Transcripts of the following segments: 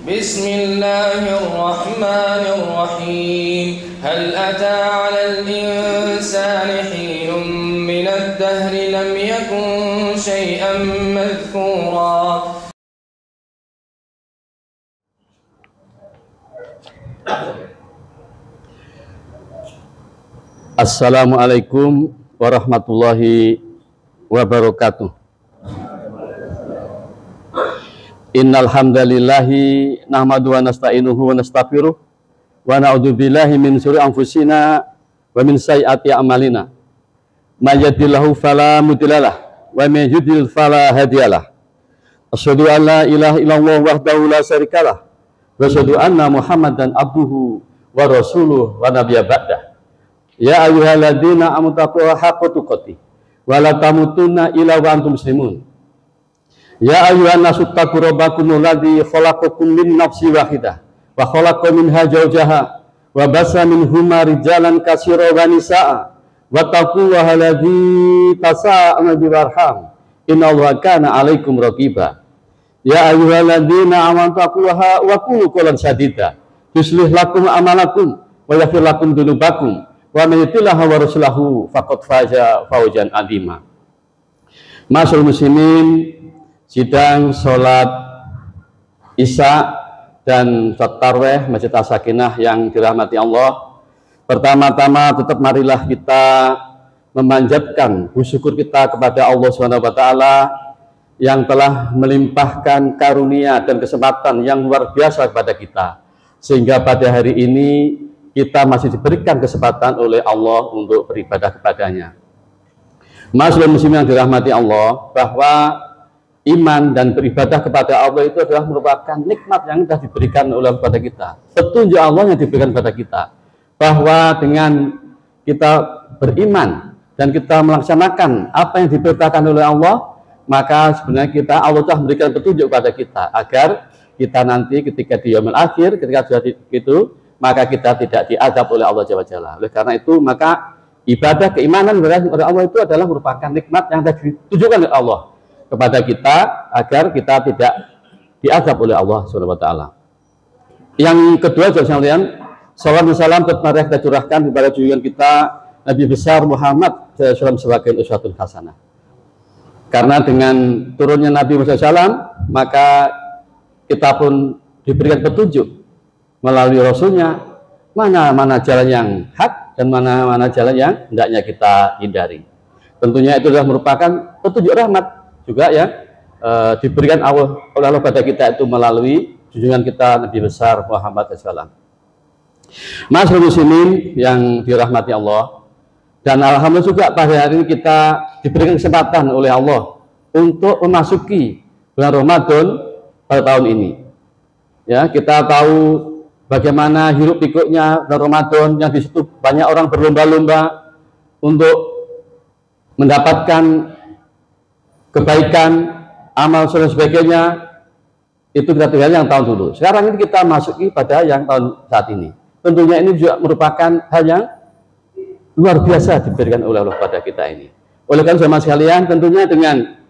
Bismillahirrahmanirrahim. Hal ata 'alal insani hinun minad dahri lam yakun syai'an madhkura. Assalamualaikum warahmatullahi wabarakatuh. Innal hamdalillahi nahmaduhu wa nasta'inuhu wa nastaghfiruh wa na'udzubillahi min syururi anfusina wa min sayyiati a'malina. May yahdihillahu fala mudhillalah wa may yudhlil fala hadiyalah. Asyhadu an la ilaha illallah wahdahu la syarikalah wa asyhadu anna Muhammadan abduhu wa rasuluh wa nabiyya ba'dah. Ya ayyuhalladzina amanu taqullaha haqqa tuqatih wa la tamutunna illa wa antum muslimun. Ya ayyuhan nasu taqu rabbakumul ladzi khalaqakum min nafsin wahidah wa khalaqa minha zawjaha wa bassa minhuma rijalan katsiran wa nisaa wa taqullaha alladzi tasaaluna bihi wal arham innallaha kana 'alaikum raqiba. Ya ayyuhalladzina amanu taqullaha wa qulu qawlan sadida yuslih lakum a'malakum wa yaghfir lakum dzunubakum wa may yuti'illah wa rasulahu faqad faza fawzan 'azima. Masyaallah muslimin, sidang sholat Isya dan sholat Tarawih Masjid As-Sakinah yang dirahmati Allah. Pertama-tama tetap marilah kita memanjatkan syukur kita kepada Allah SWT yang telah melimpahkan karunia dan kesempatan yang luar biasa kepada kita, sehingga pada hari ini kita masih diberikan kesempatan oleh Allah untuk beribadah kepadanya. Masyaallah muslimin yang dirahmati Allah, bahwa iman dan beribadah kepada Allah itu adalah merupakan nikmat yang sudah diberikan oleh kepada kita, petunjuk Allah yang diberikan kepada kita, bahwa dengan kita beriman dan kita melaksanakan apa yang diperintahkan oleh Allah, maka sebenarnya Allah telah memberikan petunjuk kepada kita agar kita nanti ketika di yaumul akhir, ketika sudah itu, maka kita tidak diazab oleh Allah Jalla Jalla. Oleh karena itu, maka ibadah keimanan kepada Allah itu adalah merupakan nikmat yang ditujukan oleh Allah kepada kita agar kita tidak diazab oleh Allah Subhanahu wa taala. Yang kedua, sekalian, salawat dan salam kita curahkan kepada junjungan kita Nabi besar Muhammad SAW sebagai uswatun hasanah. Karena dengan turunnya Nabi Muhammad SAW, maka kita pun diberikan petunjuk melalui Rasulnya mana jalan yang hak dan mana jalan yang hendaknya kita hindari. Tentunya itu adalah merupakan petunjuk rahmat juga ya, diberikan oleh Allah pada kita itu melalui junjungan kita Nabi besar Muhammad SAW. Masyaallah muslimin yang dirahmati Allah, dan alhamdulillah juga pada hari ini kita diberikan kesempatan oleh Allah untuk memasuki bulan Ramadan pada tahun ini. Ya, kita tahu bagaimana hiruk pikuknya bulan Ramadan, yang di situ banyak orang berlomba-lomba untuk mendapatkan kebaikan, amal dan sebagainya. Itu kita tinggal yang tahun dulu. Sekarang ini kita masuki pada yang tahun saat ini. Tentunya ini juga merupakan hal yang luar biasa diberikan oleh Allah pada kita ini. Oleh karena sama sekalian, tentunya dengan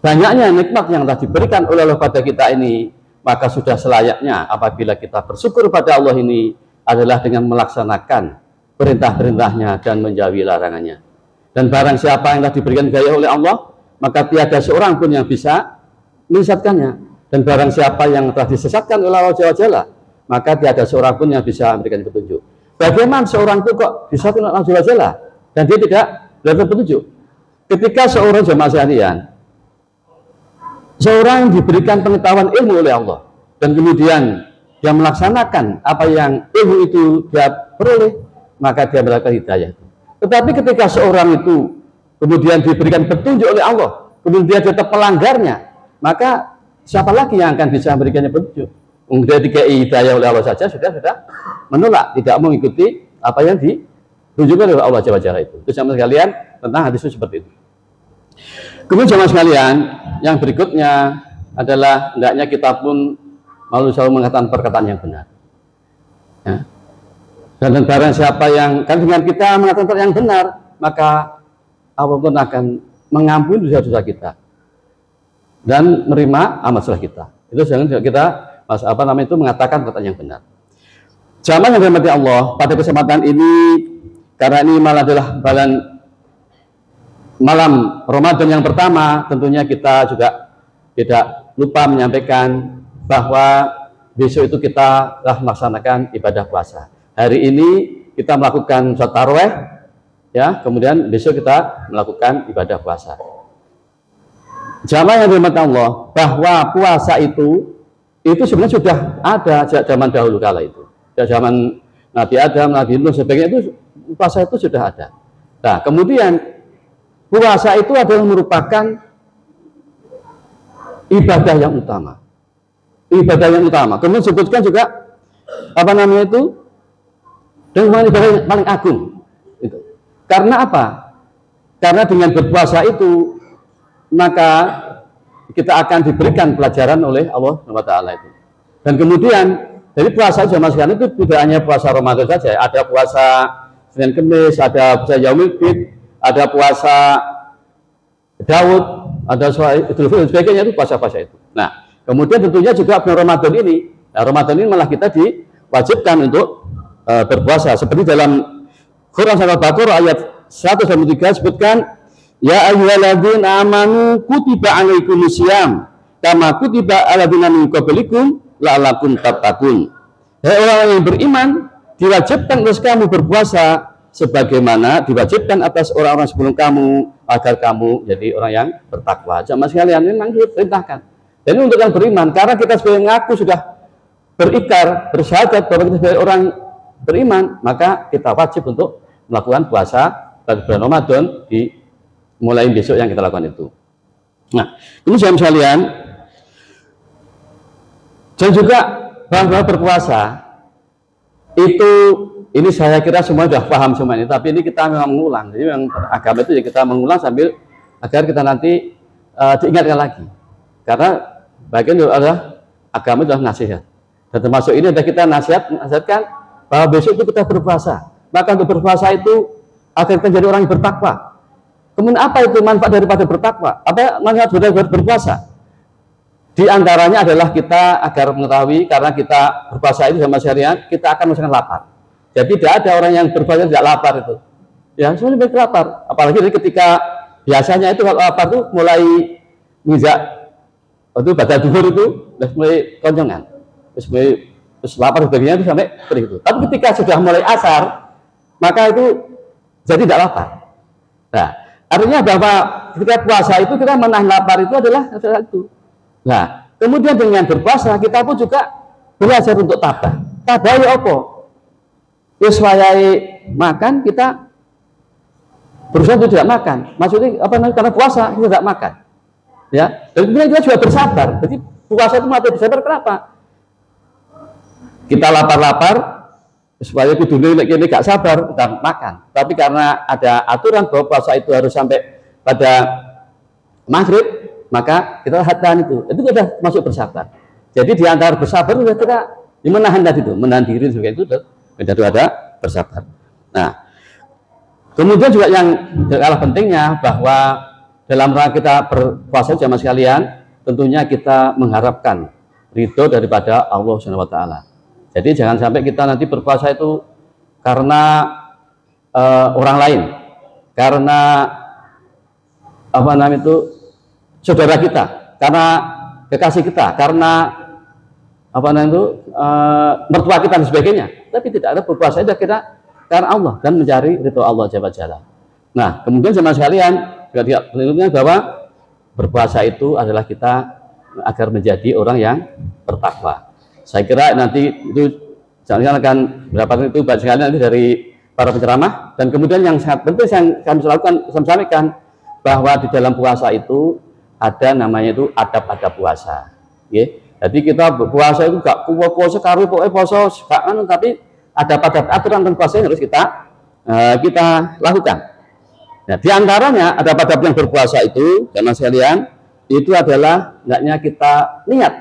banyaknya nikmat yang telah diberikan oleh Allah pada kita ini, maka sudah selayaknya apabila kita bersyukur pada Allah ini adalah dengan melaksanakan perintah-perintahnya dan menjauhi larangannya. Dan barang siapa yang telah diberikan hidayah oleh Allah, maka tiada seorang pun yang bisa menyesatkannya. Dan barang siapa yang telah disesatkan oleh Allah Jalla, maka tiada seorang pun yang bisa memberikan petunjuk. Bagaimana seorang itu kok disesatkan oleh Allah Jalla dan dia tidak dapat petunjuk? Ketika seorang jemaah sekalian, seorang diberikan pengetahuan ilmu oleh Allah, dan kemudian dia melaksanakan apa yang ilmu itu dia peroleh, maka dia mendapatkan hidayah. Tetapi ketika seorang itu kemudian diberikan petunjuk oleh Allah, kemudian dia tetap pelanggarnya, maka siapa lagi yang akan bisa memberikannya petunjuk? Kemudian dikai hidayah oleh Allah saja sudah menolak, tidak mengikuti apa yang ditunjukkan oleh Allah Jalla itu. Itu sama sekalian tentang hadis itu seperti itu. Kemudian sama sekalian, yang berikutnya adalah hendaknya kita pun selalu mengatakan perkataan yang benar. Ya. Dan barang siapa yang kan dengan kita mengatakan perkataan yang benar, maka Allah pun akan mengampuni dosa-dosa kita dan menerima amal soleh kita. Itu jangan kita mengatakan perkataan yang benar. Jamaah yang dirahmati Allah, pada kesempatan ini karena ini malah adalah malam Ramadan yang pertama, tentunya kita juga tidak lupa menyampaikan bahwa besok itu kita telah melaksanakan ibadah puasa. Hari ini kita melakukan sholat tarawih, ya, kemudian besok kita melakukan ibadah puasa. Jamaah yang dirahmati Allah, bahwa puasa itu sebenarnya sudah ada sejak zaman dahulu kala itu. Sejak zaman Nabi Adam, Nabi Nuh, sebagainya itu puasa itu sudah ada. Nah, kemudian puasa itu adalah merupakan ibadah yang utama. Ibadah yang utama. Kemudian disebutkan juga dengan ibadah yang paling agung. Itu. Karena apa? Karena dengan berpuasa itu maka kita akan diberikan pelajaran oleh Allah SWT itu. Dan kemudian jadi puasa zaman sekarang itu tidak hanya puasa Ramadan saja, ada puasa Senin Kemis, ada puasa Yaumul Bid, ada puasa Daud, ada Idul Fitri, sebagainya itu puasa-puasa itu. Nah, kemudian tentunya juga Ramadan ini, malah kita diwajibkan untuk berpuasa. Seperti dalam Quran Surah Al-Baqarah ayat 103 sebutkan, ya ayyuhalladzina amanu kutiba alaikumusiyam kama kutiba aladzina min qablikum la'allakum tattaqun. Hai orang yang beriman, diwajibkan atas kamu berpuasa sebagaimana diwajibkan atas orang-orang sebelum kamu agar kamu jadi orang yang bertakwa. Jamaah sekalian, memang diperintahkan. Jadi untuk yang beriman, karena kita sebagai mengaku sudah berikrar, bersyahadat bahwa kita sebagai orang beriman, maka kita wajib untuk melakukan puasa pada bulan Ramadan mulai besok yang kita lakukan itu. Nah, ini jamaah sekalian, dan juga bahwa berpuasa itu, ini saya kira semua sudah paham semua ini, tapi ini kita memang mengulang. Jadi memang agama itu ya kita mengulang sambil agar kita nanti diingatkan lagi. Karena bagian adalah agama itu adalah nasihat. Dan termasuk ini adalah kita nasihatkan bahwa besok itu kita berpuasa. Maka untuk berpuasa itu agar kita jadi orang yang bertakwa. Kemudian apa itu manfaat daripada bertakwa? Apa manfaat daripada berpuasa? Di antaranya adalah kita agar mengetahui, karena kita berpuasa itu sama syariat, kita akan merasakan lapar. Jadi tidak ada orang yang berpuasa tidak lapar itu. Ya, semuanya baik lapar. Apalagi ketika biasanya itu kalau lapar itu mulai menginjak itu pada duhur itu mulai konjongan. Terus lapar sebagainya itu sampai perih itu. Tapi ketika sudah mulai asar, maka itu jadi tidak lapar. Nah, artinya bahwa ketika puasa itu kita menahan lapar itu adalah itu. Nah, kemudian dengan berpuasa kita pun juga belajar untuk tabah. Tabah ya apa? Wis wayahe makan kita berusaha untuk tidak makan. Maksudnya apa? Karena puasa kita tidak makan. Ya, dan kemudian kita juga bersabar. Jadi puasa itu mati bersabar kenapa? Kita lapar-lapar supaya kudune ini gak sabar kita makan. Tapi karena ada aturan bahwa puasa itu harus sampai pada maghrib, maka kita tahan itu sudah masuk bersabar. Jadi di antara bersabar itu kita menahan tadi itu, menahan diri juga itu ada bersabar. Nah, kemudian juga yang kalah pentingnya bahwa dalam rangka kita berpuasa jamaah sekalian, tentunya kita mengharapkan ridho daripada Allah Subhanahu wa taala. Jadi jangan sampai kita nanti berpuasa itu karena orang lain, karena saudara kita, karena kekasih kita, karena mertua kita dan sebagainya. Tapi tidak ada berpuasa itu kita karena Allah dan mencari ridho Allah Jalla Jalla. Nah, kemudian jemaah sekalian, berikutnya bahwa berpuasa itu adalah kita agar menjadi orang yang bertakwa. Saya kira nanti itu jangan akan mendapatkan itu banyak sekali nanti dari para penceramah. Dan kemudian yang sangat penting yang kami lakukan, saya sampaikan bahwa di dalam puasa itu ada namanya itu adab-adab puasa. Ya. Jadi kita berpuasa itu gak puasa karo pokoknya puasa gak anu, tapi adab-adab aturan tentang puasa yang harus kita lakukan. Nah, di antaranya adab-adab yang berpuasa itu, karena sekalian, itu adalah hendaknya kita niat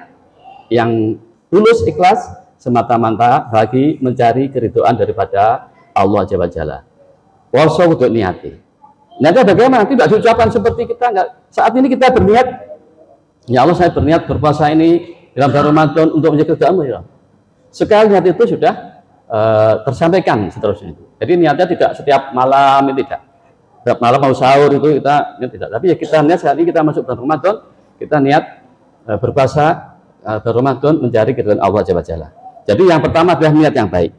yang tulus ikhlas semata-mata bagi mencari keridhaan daripada Allah Jalla Jalla. Puasa untuk niati. Nanti bagaimana? Tidak diucapkan seperti kita enggak. Saat ini kita berniat, ya Allah saya berniat berpuasa ini dalam bulan Ramadan untuk menjaga keagamaan ya. Sekali niat itu sudah tersampaikan seterusnya itu. Jadi niatnya tidak setiap malam, itu tidak. Setiap malam mau sahur itu kita niat tidak. Tapi ya kita niat saat ini kita masuk bulan Ramadan, kita niat berpuasa Ramadan mencari keridhaan Allah Jalla. Jadi yang pertama adalah niat yang baik.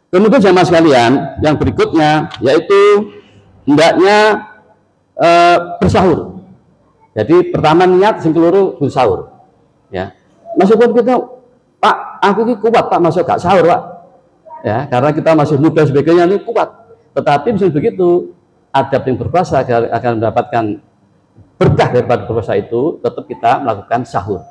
Kemudian jamaah sekalian, yang berikutnya yaitu hendaknya bersahur. Jadi pertama niat sing keloro bersahur. Ya. Meskipun kita, Pak, aku ini kuat Pak masuk gak sahur Pak. Ya, karena kita masih muda sebagainya ini kuat. Tetapi misalnya begitu, adab yang berpuasa akan mendapatkan berkah daripada berpuasa itu, tetap kita melakukan sahur.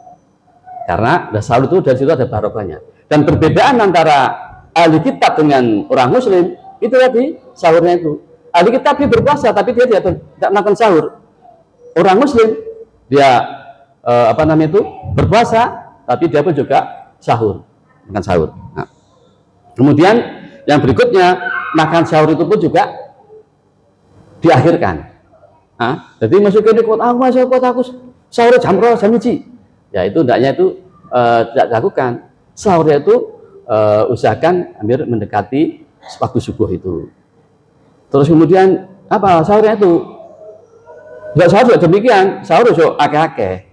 Karena sahur itu dari situ ada barokahnya. Dan perbedaan antara ahli kitab dengan orang muslim itu tadi sahurnya itu. Ahli kitab dia berpuasa tapi dia tidak melakukan sahur. Orang muslim dia berpuasa tapi dia pun juga sahur, makan sahur. Nah, kemudian yang berikutnya makan sahur itu pun juga diakhirkan. Nah, jadi masuk ini kuat aku sahur jam 2 jam 1. Ya itu hendaknya itu tidak dilakukan. Sahurnya itu usahakan hampir mendekati waktu subuh itu. Terus kemudian apa sahurnya itu? Tidak sahur juga demikian, sahur juga akeh-akeh.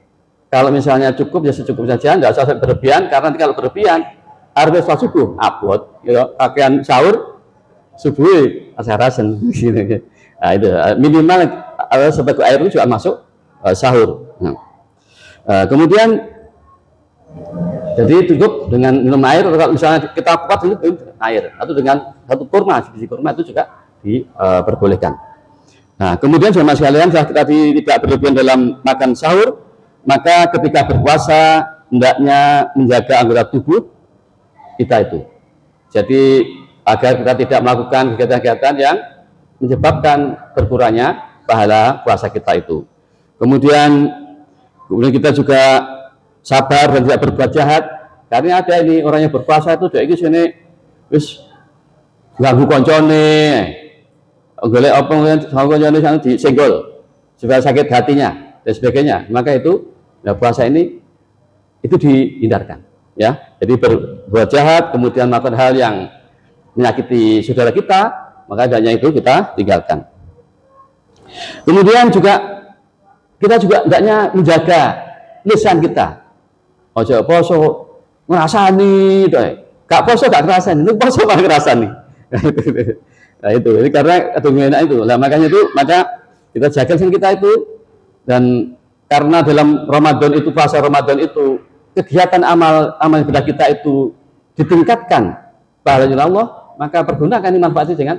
Kalau misalnya cukup ya secukup saja, nggak usah berlebihan karena nanti kalau berlebihan harus sholat subuh abot, ya pakaian sahur subuh asarasen gitu. Nah, itu minimal sebagai air itu juga masuk sahur. Nah, kemudian jadi cukup dengan minum air atau kalau misalnya kita kuat itu air atau dengan satu kurma, biji kurma itu juga diperbolehkan. Nah, kemudian jemaah sekalian setelah kita tidak berlebihan dalam makan sahur, maka ketika berpuasa hendaknya menjaga anggota tubuh kita itu. Jadi agar kita tidak melakukan kegiatan-kegiatan yang menyebabkan berkurangnya pahala puasa kita itu. Kemudian kita juga sabar dan tidak berbuat jahat. Karena ada ini orang yang berpuasa itu dia sini wis ganggu koncone, golek apa koncone sana disenggol supaya sakit hatinya dan sebagainya. Maka itu puasa ini itu dihindarkan, ya. Jadi berbuat jahat kemudian melakukan hal yang menyakiti saudara kita, maka adanya itu kita tinggalkan. Kemudian juga kita juga hendaknya menjaga lisan kita. Ojo poso ngrasani to. Gak poso gak ngrasani, lu poso malah ngrasani. Nah itu, ini karena ketemu enak itu. Nah makanya itu, maka kita jaga lisan kita itu, dan karena dalam Ramadan itu, puasa Ramadan itu kegiatan amal ibadah kita itu ditingkatkan pahalanya Allah, maka pergunakan ini manfaatnya dengan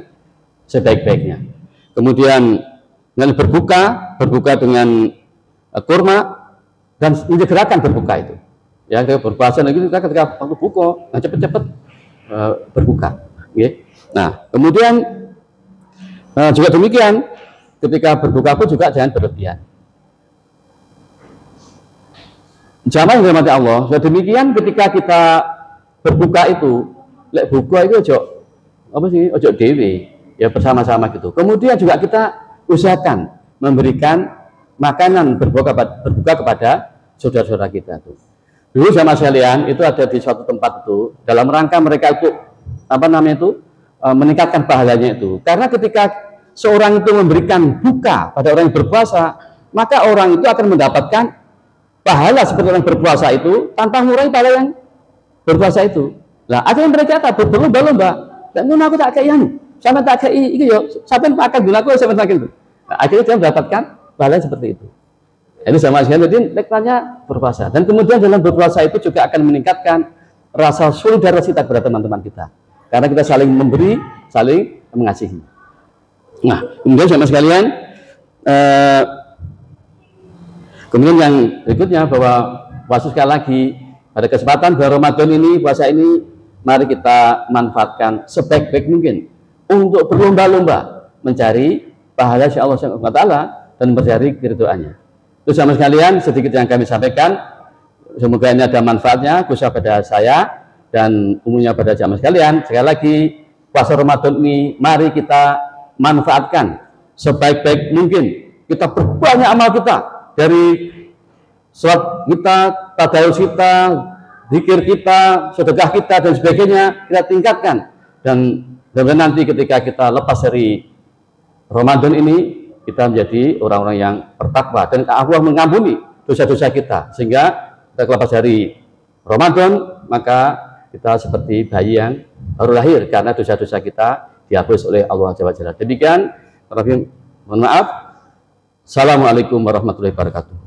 sebaik-baiknya. Kemudian dengan berbuka dengan kurma dan menyegerakan berbuka itu. Ya, kita berpuasa lagi kita ketika waktu buka, nah cepet-cepet berbuka. Okay. Nah, kemudian juga demikian ketika berbuka pun juga jangan berlebihan. Jamaah yang dirahmati Allah, sudah demikian ketika kita berbuka itu, lek buka itu ojo dewe, ya bersama-sama gitu. Kemudian juga kita usahakan memberikan makanan berbuka kepada saudara-saudara kita tuh. Dulu sama sekalian itu ada di suatu tempat itu dalam rangka mereka itu meningkatkan pahalanya itu. Karena ketika seorang itu memberikan buka pada orang yang berpuasa, maka orang itu akan mendapatkan pahala seperti orang berpuasa itu tanpa mengurangi pahala yang berpuasa itu. Lah ada yang mereka berlomba-lomba, dan aku tak kayak sama tak kayak itu yo, sampai akan gunaku sampai tak itu. Nah, akhirnya dia mendapatkan pahala seperti itu. Ini sama sekali jadi lekanya berpuasa, dan kemudian dalam berpuasa itu juga akan meningkatkan rasa solidaritas kepada teman-teman kita, karena kita saling memberi, saling mengasihi. Nah, kemudian sama sekalian, kemudian yang berikutnya bahwa puasa sekali lagi pada kesempatan bulan Ramadan ini, puasa ini mari kita manfaatkan sebaik-baik mungkin untuk berlomba-lomba mencari pahala insya Allah Subhanahu wa taala dan mencari keridhaannya. Itu sama sekalian sedikit yang kami sampaikan. Semoga ini ada manfaatnya khususnya pada saya dan umumnya pada jamaah sekalian. Sekali lagi, puasa Ramadan ini mari kita manfaatkan sebaik-baik mungkin. Kita perbanyak amal kita, dari sholat kita, tadarus kita, zikir kita, sedekah kita dan sebagainya kita tingkatkan, dan nanti ketika kita lepas dari Ramadan ini kita menjadi orang-orang yang bertakwa dan Allah mengampuni dosa-dosa kita, sehingga kita lepas dari Ramadan maka kita seperti bayi yang baru lahir karena dosa-dosa kita dihapus oleh Allah Subhanahu wa taala. Demikian, mohon maaf. Assalamualaikum warahmatullahi wabarakatuh.